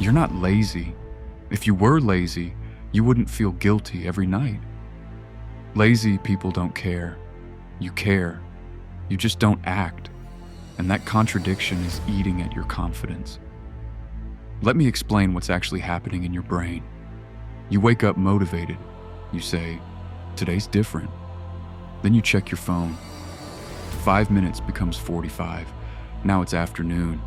You're not lazy. If you were lazy, you wouldn't feel guilty every night. Lazy people don't care. You care. You just don't act. And that contradiction is eating at your confidence. Let me explain what's actually happening in your brain. You wake up motivated. You say, "Today's different." Then you check your phone. 5 minutes becomes 45. Now it's afternoon.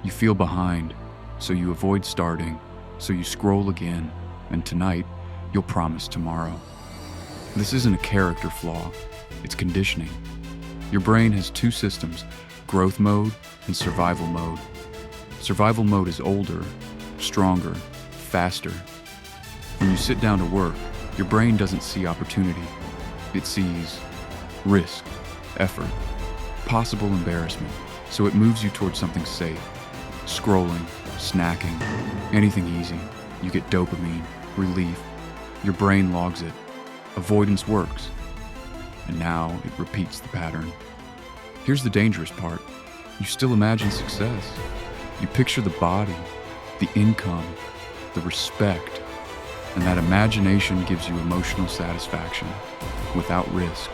You feel behind, so you avoid starting, so you scroll again, and tonight, you'll promise tomorrow. This isn't a character flaw, it's conditioning. Your brain has two systems, growth mode and survival mode. Survival mode is older, stronger, faster. When you sit down to work, your brain doesn't see opportunity. It sees risk, effort, possible embarrassment, so it moves you towards something safe. Scrolling, snacking, anything easy. You get dopamine, relief. Your brain logs it. Avoidance works. And now it repeats the pattern. Here's the dangerous part. You still imagine success. You picture the body, the income, the respect, and that imagination gives you emotional satisfaction without risk.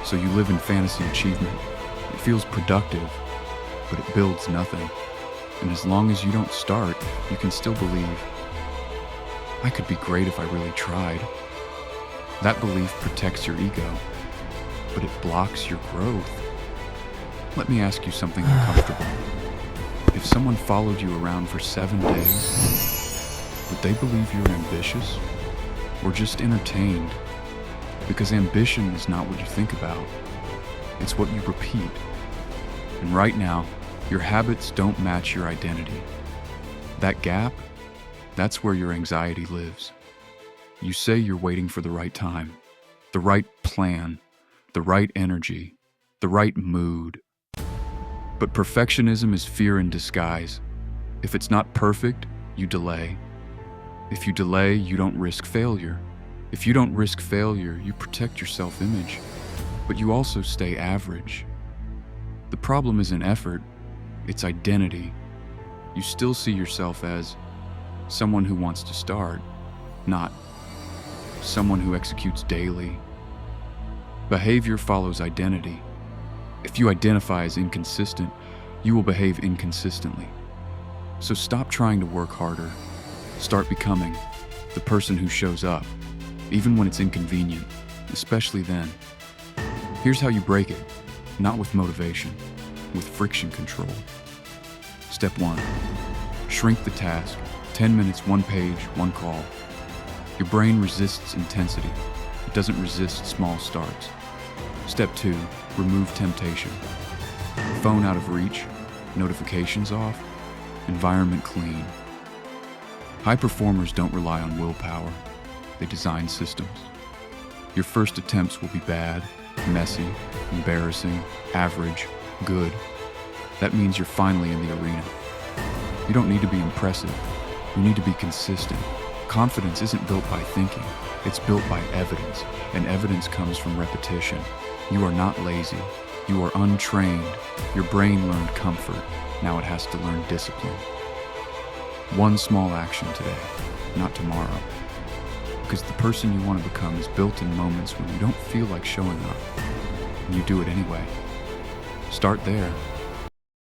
So you live in fantasy achievement. It feels productive, but it builds nothing. And as long as you don't start, you can still believe, "I could be great if I really tried." That belief protects your ego, but it blocks your growth. Let me ask you something uncomfortable. If someone followed you around for 7 days, would they believe you're ambitious or just entertained? Because ambition is not what you think about. It's what you repeat. And right now, your habits don't match your identity. That gap, that's where your anxiety lives. You say you're waiting for the right time, the right plan, the right energy, the right mood. But perfectionism is fear in disguise. If it's not perfect, you delay. If you delay, you don't risk failure. If you don't risk failure, you protect your self-image, but you also stay average. The problem isn't effort, it's identity. You still see yourself as someone who wants to start, not someone who executes daily. Behavior follows identity. If you identify as inconsistent, you will behave inconsistently. So stop trying to work harder. Start becoming the person who shows up, even when it's inconvenient, especially then. Here's how you break it, not with motivation, with friction control. Step 1, shrink the task. 10 minutes, 1 page, 1 call. Your brain resists intensity. It doesn't resist small starts. Step 2, remove temptation. Phone out of reach, notifications off, environment clean. High performers don't rely on willpower. They design systems. Your first attempts will be bad, messy, embarrassing, average, good. That means you're finally in the arena. You don't need to be impressive. You need to be consistent. Confidence isn't built by thinking. It's built by evidence, and evidence comes from repetition. You are not lazy. You are untrained. Your brain learned comfort. Now it has to learn discipline. One small action today, not tomorrow. Because the person you want to become is built in moments when you don't feel like showing up, and you do it anyway. Start there.